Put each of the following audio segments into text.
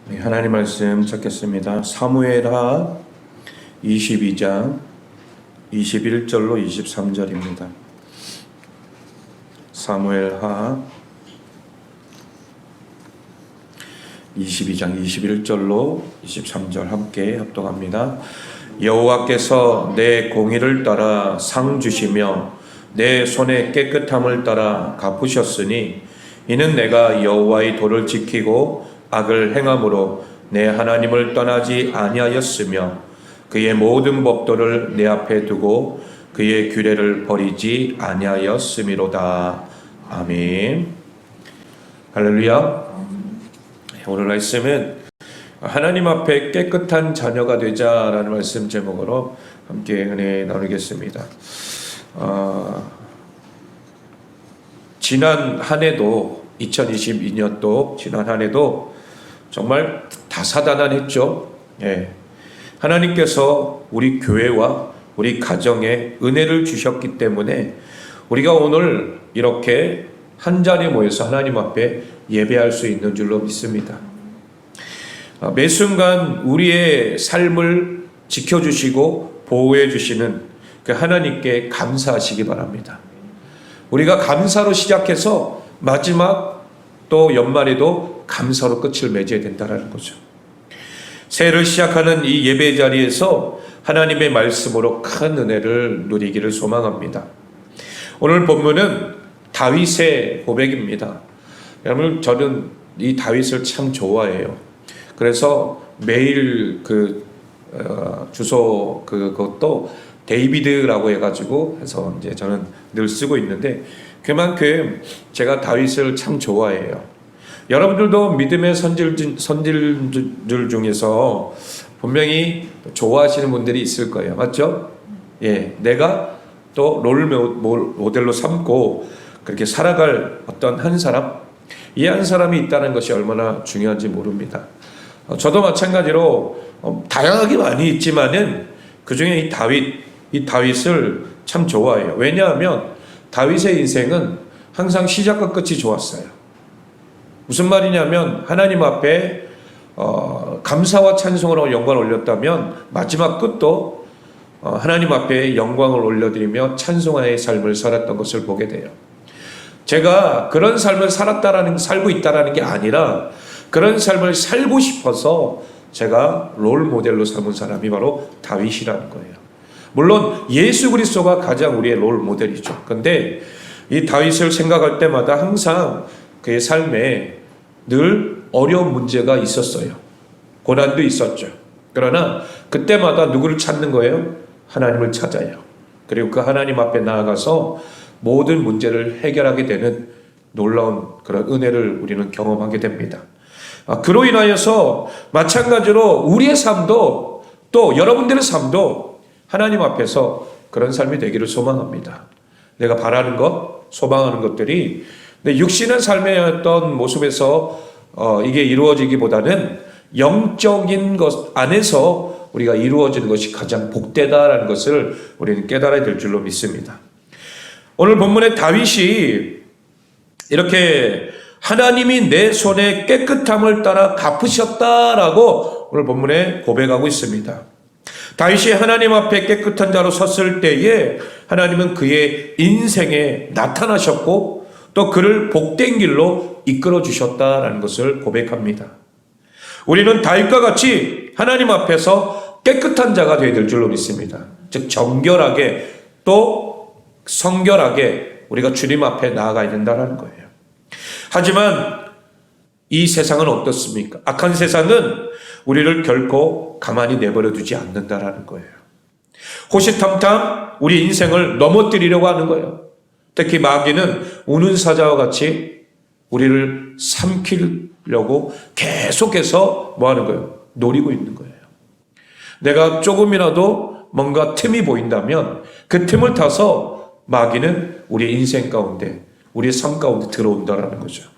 네, 하나님 말씀 찾겠습니다. 사무엘하 22장 21절로 23절입니다. 사무엘하 22장 21절로 23절 함께 합독합니다. 여호와께서 내 공의를 따라 상 주시며 내 손의 깨끗함을 따라 갚으셨으니 이는 내가 여호와의 도를 지키고 악을 행함으로 내 하나님을 떠나지 아니하였으며 그의 모든 법도를 내 앞에 두고 그의 규례를 버리지 아니하였음이로다. 아멘. 할렐루야. 오늘 말씀은 하나님 앞에 깨끗한 자녀가 되자라는 말씀 제목으로 함께 은혜 나누겠습니다. 지난 한 해도 2022년도 지난 한 해도 정말 다사다난했죠. 예. 하나님께서 우리 교회와 우리 가정에 은혜를 주셨기 때문에 우리가 오늘 이렇게 한 자리에 모여서 하나님 앞에 예배할 수 있는 줄로 믿습니다. 매 순간 우리의 삶을 지켜주시고 보호해 주시는 그 하나님께 감사하시기 바랍니다. 우리가 감사로 시작해서 마지막 또 연말에도 감사로 끝을 맺어야 된다는 거죠. 새해를 시작하는 이 예배 자리에서 하나님의 말씀으로 큰 은혜를 누리기를 소망합니다. 오늘 본문은 다윗의 고백입니다. 여러분, 저는 이 다윗을 참 좋아해요. 그래서 매일 주소 그것도 데이비드라고 해가지고 해서 이제 저는 늘 쓰고 있는데 그만큼 제가 다윗을 참 좋아해요. 여러분들도 믿음의 선질들 중에서 분명히 좋아하시는 분들이 있을 거예요. 맞죠? 예, 내가 또 롤 모델로 삼고 그렇게 살아갈 어떤 한 사람, 이 한 사람이 있다는 것이 얼마나 중요한지 모릅니다. 저도 마찬가지로 다양하게 많이 있지만은 그 중에 이 다윗을 참 좋아해요. 왜냐하면 다윗의 인생은 항상 시작과 끝이 좋았어요. 무슨 말이냐면 하나님 앞에 감사와 찬송으로 영광을 올렸다면 마지막 끝도 하나님 앞에 영광을 올려드리며 찬송의 삶을 살았던 것을 보게 돼요. 제가 그런 삶을 살고 있다라는 게 아니라 그런 삶을 살고 싶어서 제가 롤 모델로 삼은 사람이 바로 다윗이라는 거예요. 물론 예수 그리스도가 가장 우리의 롤 모델이죠. 그런데 이 다윗을 생각할 때마다 항상 그의 삶에 늘 어려운 문제가 있었어요. 고난도 있었죠. 그러나 그때마다 누구를 찾는 거예요? 하나님을 찾아요. 그리고 그 하나님 앞에 나아가서 모든 문제를 해결하게 되는 놀라운 그런 은혜를 우리는 경험하게 됩니다. 그로 인하여서 마찬가지로 우리의 삶도 또 여러분들의 삶도 하나님 앞에서 그런 삶이 되기를 소망합니다. 내가 바라는 것, 소망하는 것들이 내 육신의 삶의 어떤 모습에서 이게 이루어지기보다는 영적인 것 안에서 우리가 이루어지는 것이 가장 복되다라는 것을 우리는 깨달아야 될 줄로 믿습니다. 오늘 본문의 다윗이 이렇게 하나님이 내 손의 깨끗함을 따라 갚으셨다라고 오늘 본문에 고백하고 있습니다. 다윗이 하나님 앞에 깨끗한 자로 섰을 때에 하나님은 그의 인생에 나타나셨고 또 그를 복된 길로 이끌어 주셨다라는 것을 고백합니다. 우리는 다윗과 같이 하나님 앞에서 깨끗한 자가 되어야 될 줄로 믿습니다. 즉 정결하게 또 성결하게 우리가 주님 앞에 나아가야 된다는 거예요. 하지만 이 세상은 어떻습니까? 악한 세상은 우리를 결코 가만히 내버려 두지 않는다라는 거예요. 호시탐탐 우리 인생을 넘어뜨리려고 하는 거예요. 특히 마귀는 우는 사자와 같이 우리를 삼키려고 계속해서 뭐 하는 거예요? 노리고 있는 거예요. 내가 조금이라도 뭔가 틈이 보인다면 그 틈을 타서 마귀는 우리의 인생 가운데, 우리의 삶 가운데 들어온다라는 거죠.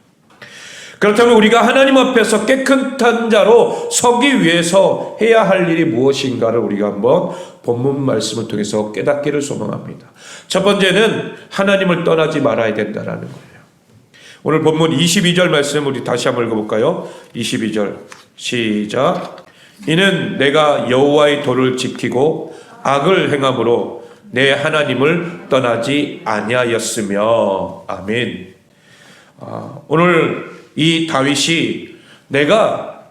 그렇다면 우리가 하나님 앞에서 깨끗한 자로 서기 위해서 해야 할 일이 무엇인가를 우리가 한번 본문 말씀을 통해서 깨닫기를 소망합니다. 첫 번째는 하나님을 떠나지 말아야 된다는 거예요. 오늘 본문 22절 말씀 우리 다시 한번 읽어볼까요? 22절 시작. 이는 내가 여호와의 도를 지키고 악을 행함으로 내 하나님을 떠나지 아니하였으며. 아멘. 오늘 이 다윗이 내가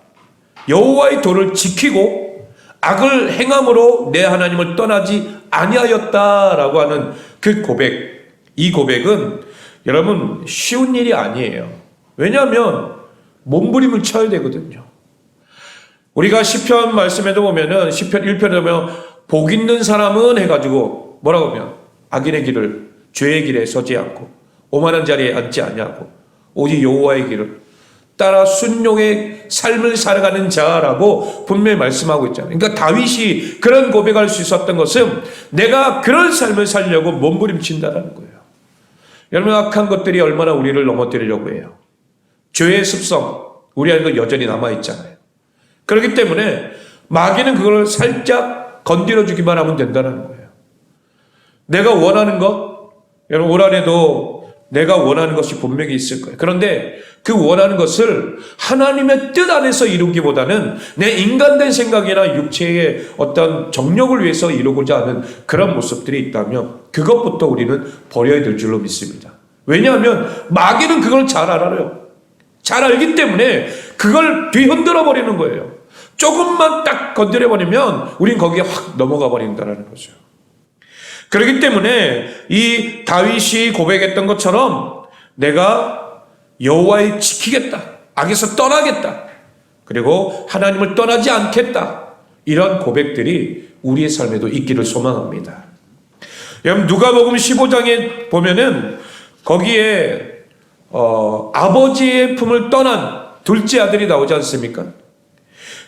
여호와의 도를 지키고 악을 행함으로 내 하나님을 떠나지 아니하였다라고 하는 그 고백, 이 고백은 여러분 쉬운 일이 아니에요. 왜냐하면 몸부림을 쳐야 되거든요. 우리가 시편 말씀에도 보면은 시편 1편에 보면 복 있는 사람은 해가지고 뭐라고 하면 악인의 길을 죄의 길에 서지 않고 오만한 자리에 앉지 아니하고 오직 여호와의 길을 따라 순종의 삶을 살아가는 자라고 분명히 말씀하고 있잖아요. 그러니까 다윗이 그런 고백할 수 있었던 것은 내가 그런 삶을 살려고 몸부림친다라는 거예요. 여러분 악한 것들이 얼마나 우리를 넘어뜨리려고 해요. 죄의 습성 우리 안에 여전히 남아있잖아요. 그렇기 때문에 마귀는 그걸 살짝 건드려주기만 하면 된다는 거예요. 내가 원하는 것, 여러분 올 한해도 내가 원하는 것이 분명히 있을 거예요. 그런데 그 원하는 것을 하나님의 뜻 안에서 이루기보다는 내 인간된 생각이나 육체의 어떤 정력을 위해서 이루고자 하는 그런 모습들이 있다면 그것부터 우리는 버려야 될 줄로 믿습니다. 왜냐하면 마귀는 그걸 잘 알아요. 잘 알기 때문에 그걸 뒤흔들어 버리는 거예요. 조금만 딱 건드려 버리면 우린 거기에 확 넘어가 버린다는 거죠. 그렇기 때문에 이 다윗이 고백했던 것처럼 내가 여호와의 지키겠다, 악에서 떠나겠다, 그리고 하나님을 떠나지 않겠다, 이런 고백들이 우리의 삶에도 있기를 소망합니다. 여러분 누가복음 15장에 보면은 거기에 아버지의 품을 떠난 둘째 아들이 나오지 않습니까?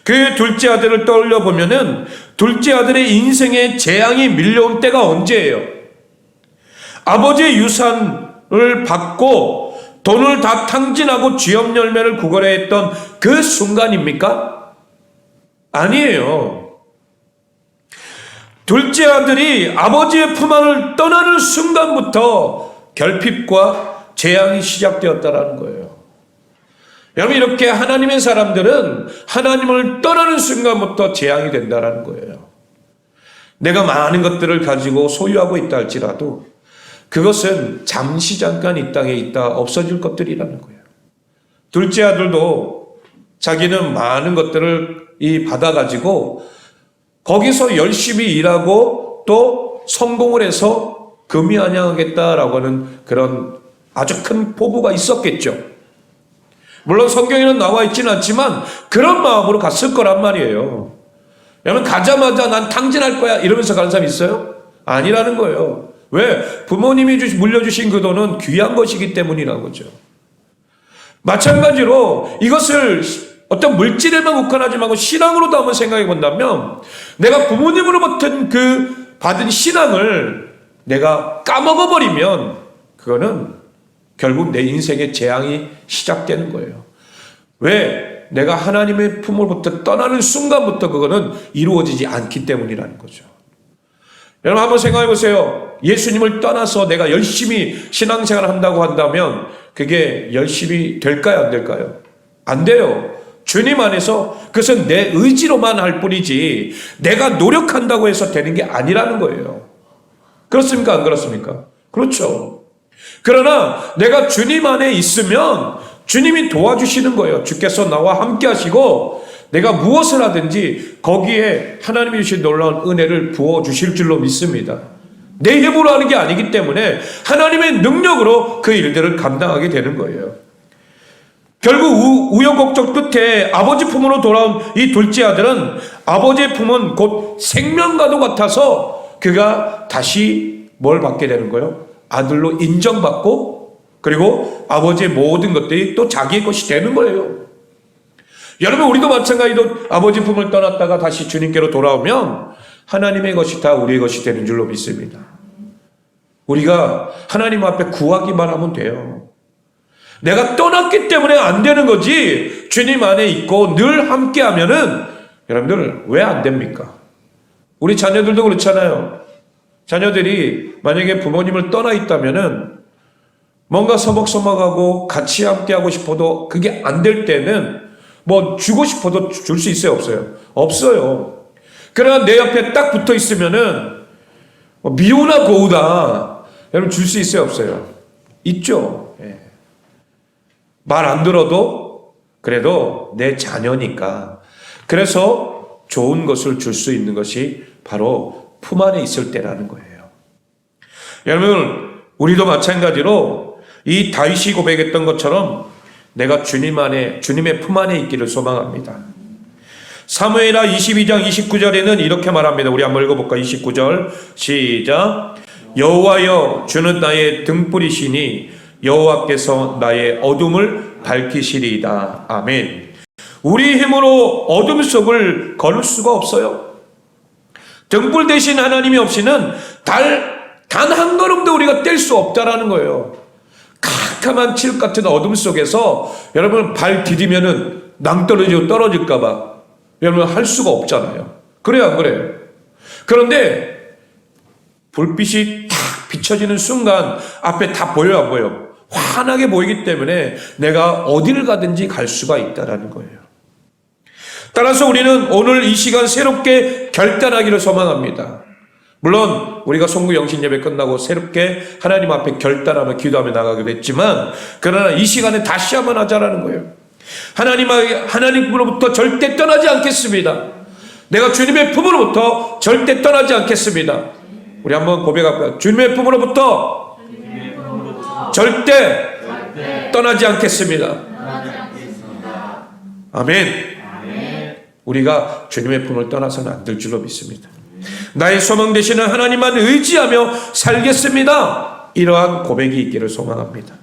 그 둘째 아들을 떠올려 보면은 둘째 아들의 인생에 재앙이 밀려온 때가 언제예요? 아버지의 유산을 받고 돈을 다 탕진하고 쥐업 열매를 구걸해 했던 그 순간입니까? 아니에요. 둘째 아들이 아버지의 품 안을 떠나는 순간부터 결핍과 재앙이 시작되었다는 거예요. 여러분 이렇게 하나님의 사람들은 하나님을 떠나는 순간부터 재앙이 된다는 거예요. 내가 많은 것들을 가지고 소유하고 있다 할지라도 그것은 잠시 잠깐 이 땅에 있다 없어질 것들이라는 거예요. 둘째 아들도 자기는 많은 것들을 받아가지고 거기서 열심히 일하고 또 성공을 해서 금이안양하겠다라고 하는 그런 아주 큰 포부가 있었겠죠. 물론 성경에는 나와 있지는 않지만 그런 마음으로 갔을 거란 말이에요. 여러분 가자마자 난 탕진할 거야 이러면서 가는 사람 있어요? 아니라는 거예요. 왜? 부모님이 물려주신 그 돈은 귀한 것이기 때문이라는 거죠. 마찬가지로 이것을 어떤 물질에만 국한하지 말고 신앙으로도 한번 생각해 본다면 내가 부모님으로부터 그 받은 신앙을 내가 까먹어버리면 그거는 결국 내 인생의 재앙이 시작되는 거예요. 왜? 내가 하나님의 품으로부터 떠나는 순간부터 그거는 이루어지지 않기 때문이라는 거죠. 여러분 한번 생각해 보세요. 예수님을 떠나서 내가 열심히 신앙생활을 한다고 한다면 그게 열심히 될까요? 안 될까요? 안 돼요. 주님 안에서 그것은 내 의지로만 할 뿐이지 내가 노력한다고 해서 되는 게 아니라는 거예요. 그렇습니까? 안 그렇습니까? 그렇죠. 그러나 내가 주님 안에 있으면 주님이 도와주시는 거예요. 주께서 나와 함께 하시고 내가 무엇을 하든지 거기에 하나님이 주신 놀라운 은혜를 부어주실 줄로 믿습니다. 내 힘으로 하는 게 아니기 때문에 하나님의 능력으로 그 일들을 감당하게 되는 거예요. 결국 우여곡절 끝에 아버지 품으로 돌아온 이 둘째 아들은 아버지의 품은 곧 생명과도 같아서 그가 다시 뭘 받게 되는 거예요? 아들로 인정받고 그리고 아버지의 모든 것들이 또 자기의 것이 되는 거예요. 여러분 우리도 마찬가지로 아버지 품을 떠났다가 다시 주님께로 돌아오면 하나님의 것이 다 우리의 것이 되는 줄로 믿습니다. 우리가 하나님 앞에 구하기만 하면 돼요. 내가 떠났기 때문에 안 되는 거지 주님 안에 있고 늘 함께 하면은 여러분들 왜 안 됩니까? 우리 자녀들도 그렇잖아요. 자녀들이 만약에 부모님을 떠나 있다면은 뭔가 서먹서먹하고 같이 함께 하고 싶어도 그게 안 될 때는 뭐 주고 싶어도 줄 수 있어요, 없어요? 없어요. 그러나 내 옆에 딱 붙어 있으면은 미우나 고우다. 여러분 줄 수 있어요, 없어요? 있죠. 예. 말 안 들어도 그래도 내 자녀니까. 그래서 좋은 것을 줄 수 있는 것이 바로 품 안에 있을 때라는 거예요. 여러분, 우리도 마찬가지로 이 다윗이 고백했던 것처럼 내가 주님의 품 안에 있기를 소망합니다. 사무엘하 22장 29절에는 이렇게 말합니다. 우리 한번 읽어볼까요? 29절 시작. 여호와여, 주는 나의 등불이시니 여호와께서 나의 어둠을 밝히시리이다. 아멘. 우리 힘으로 어둠 속을 걸을 수가 없어요. 등불 대신 하나님이 없이는 단 한 걸음도 우리가 뗄 수 없다라는 거예요. 캄캄한 칠흑 같은 어둠 속에서 여러분 발 디디면은 낭떠러지고 떨어질까봐 여러분 할 수가 없잖아요. 그래요, 안 그래요? 그런데 불빛이 탁 비춰지는 순간 앞에 다 보여요, 안 보여요? 환하게 보이기 때문에 내가 어디를 가든지 갈 수가 있다라는 거예요. 따라서 우리는 오늘 이 시간 새롭게 결단하기를 소망합니다. 물론 우리가 송구 영신 예배 끝나고 새롭게 하나님 앞에 결단하며 기도하며 나가기도 했지만, 그러나 이 시간에 다시 한번 하자라는 거예요. 하나님으로부터 절대 떠나지 않겠습니다. 내가 주님의 품으로부터 절대 떠나지 않겠습니다. 우리 한번 고백할까요? 주님의 품으로부터 절대 떠나지 않겠습니다. 아멘. 우리가 주님의 품을 떠나서는 안 될 줄로 믿습니다. 나의 소망 되시는 하나님만 의지하며 살겠습니다. 이러한 고백이 있기를 소망합니다.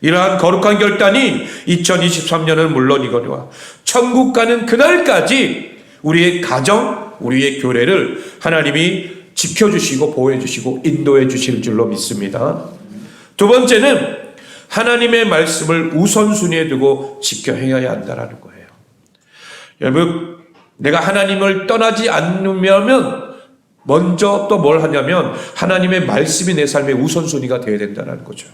이러한 거룩한 결단이 2023년은 물론이거니와 천국 가는 그날까지 우리의 가정, 우리의 교회를 하나님이 지켜주시고 보호해주시고 인도해 주실 줄로 믿습니다. 두 번째는 하나님의 말씀을 우선순위에 두고 지켜 행해야 한다는 거예요. 여러분, 내가 하나님을 떠나지 않으면 먼저 또 뭘 하냐면 하나님의 말씀이 내 삶의 우선순위가 되어야 된다는 거죠.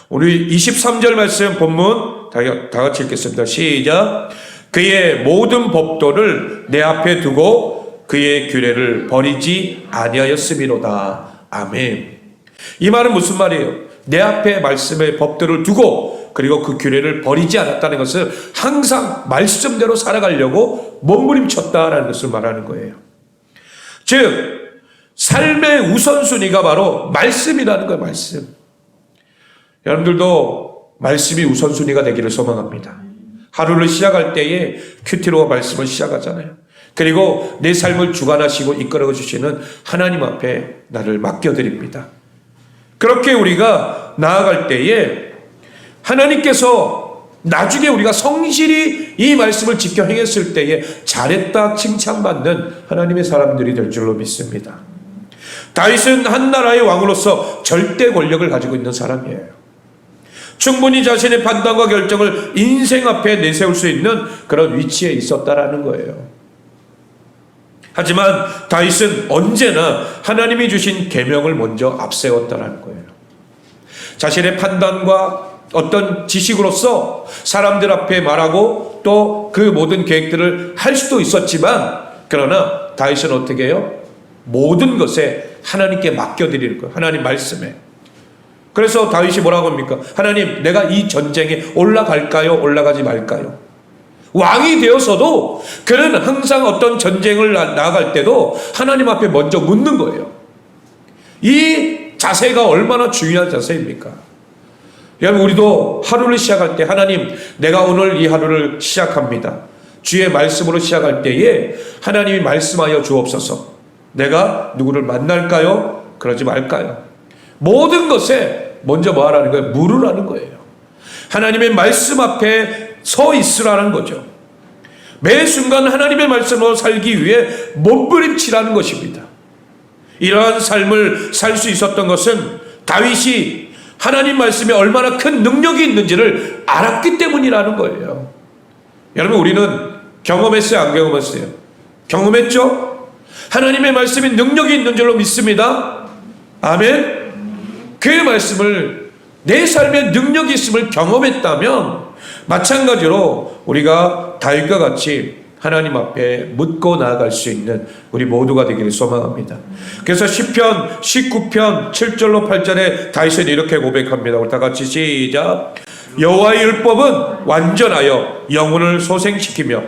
우리 23절 말씀 본문 다 같이 읽겠습니다. 시작. 그의 모든 법도를 내 앞에 두고 그의 규례를 버리지 아니하였음이로다. 아멘. 이 말은 무슨 말이에요? 내 앞에 말씀의 법들을 두고 그리고 그 규례를 버리지 않았다는 것은 항상 말씀대로 살아가려고 몸부림쳤다라는 것을 말하는 거예요. 즉 삶의 우선순위가 바로 말씀이라는 거예요. 말씀. 여러분들도 말씀이 우선순위가 되기를 소망합니다. 하루를 시작할 때에 큐티로가 말씀을 시작하잖아요. 그리고 내 삶을 주관하시고 이끌어 주시는 하나님 앞에 나를 맡겨드립니다. 그렇게 우리가 나아갈 때에 하나님께서 나중에 우리가 성실히 이 말씀을 지켜 행했을 때에 잘했다 칭찬받는 하나님의 사람들이 될 줄로 믿습니다. 다윗은 한 나라의 왕으로서 절대 권력을 가지고 있는 사람이에요. 충분히 자신의 판단과 결정을 인생 앞에 내세울 수 있는 그런 위치에 있었다라는 거예요. 하지만 다윗은 언제나 하나님이 주신 계명을 먼저 앞세웠다라는 거예요. 자신의 판단과 어떤 지식으로서 사람들 앞에 말하고 또 그 모든 계획들을 할 수도 있었지만, 그러나 다윗은 어떻게 해요? 모든 것에 하나님께 맡겨드리는 거예요. 하나님 말씀에. 그래서 다윗이 뭐라고 합니까? 하나님, 내가 이 전쟁에 올라갈까요? 올라가지 말까요? 왕이 되어서도 그는 항상 어떤 전쟁을 나아갈 때도 하나님 앞에 먼저 묻는 거예요. 이 자세가 얼마나 중요한 자세입니까? 여러분, 우리도 하루를 시작할 때 하나님, 내가 오늘 이 하루를 시작합니다. 주의 말씀으로 시작할 때에 하나님이 말씀하여 주옵소서. 내가 누구를 만날까요? 그러지 말까요? 모든 것에 먼저 뭐 하라는 거예요? 물으라는 거예요. 하나님의 말씀 앞에 서 있으라는 거죠. 매 순간 하나님의 말씀으로 살기 위해 몸부림치라는 것입니다. 이러한 삶을 살 수 있었던 것은 다윗이 하나님 말씀에 얼마나 큰 능력이 있는지를 알았기 때문이라는 거예요. 여러분, 우리는 경험했어요? 안 경험했어요? 경험했죠? 하나님의 말씀에 능력이 있는 줄로 믿습니다. 아멘. 그 말씀을 내 삶에 능력이 있음을 경험했다면 마찬가지로 우리가 다윗과 같이 하나님 앞에 묻고 나아갈 수 있는 우리 모두가 되기를 소망합니다. 그래서 시편 19편 7절로 8절에 다윗은 이렇게 고백합니다. 우리 다 같이 시작. 여호와의 율법은 완전하여 영혼을 소생시키며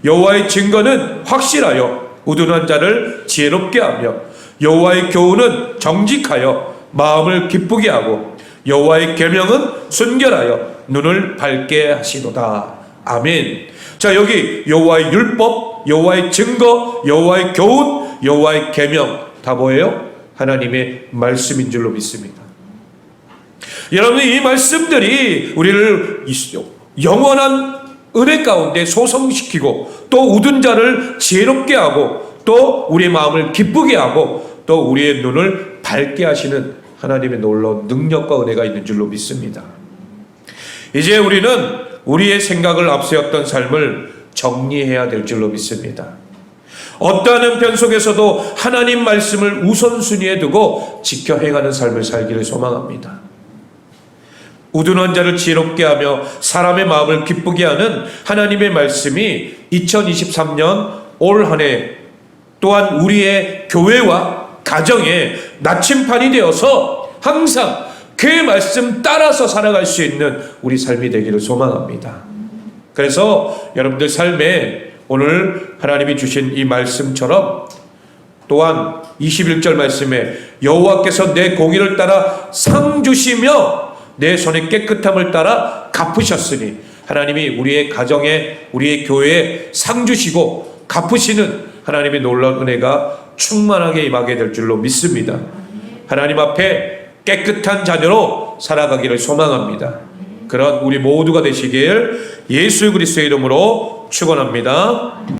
여호와의 증거는 확실하여 우둔한 자를 지혜롭게 하며 여호와의 교훈은 정직하여 마음을 기쁘게 하고 여호와의 계명은 순결하여 눈을 밝게 하시도다. 아멘. 자, 여기 여호와의 율법, 여호와의 증거, 여호와의 교훈, 여호와의 계명 다 뭐예요? 하나님의 말씀인 줄로 믿습니다. 여러분, 이 말씀들이 우리를 영원한 은혜 가운데 소성시키고 또 웃은 자를 지혜롭게 하고 또 우리의 마음을 기쁘게 하고 또 우리의 눈을 밝게 하시는 하나님의 놀라운 능력과 은혜가 있는 줄로 믿습니다. 이제 우리는 우리의 생각을 앞세웠던 삶을 정리해야 될 줄로 믿습니다. 어떠한 형편 속에서도 하나님 말씀을 우선순위에 두고 지켜 행하는 삶을 살기를 소망합니다. 우둔한 자를 지혜롭게 하며 사람의 마음을 기쁘게 하는 하나님의 말씀이 2023년 올 한 해 또한 우리의 교회와 가정의 나침판이 되어서 항상 그 말씀 따라서 살아갈 수 있는 우리 삶이 되기를 소망합니다. 그래서 여러분들 삶에 오늘 하나님이 주신 이 말씀처럼 또한 21절 말씀에 여호와께서 내 공의를 따라 상 주시며 내 손의 깨끗함을 따라 갚으셨으니 하나님이 우리의 가정에 우리의 교회에 상 주시고 갚으시는 하나님의 놀라운 은혜가 충만하게 임하게 될 줄로 믿습니다. 하나님 앞에 깨끗한 자녀로 살아가기를 소망합니다. 그런 우리 모두가 되시길 예수 그리스도의 이름으로 축원합니다.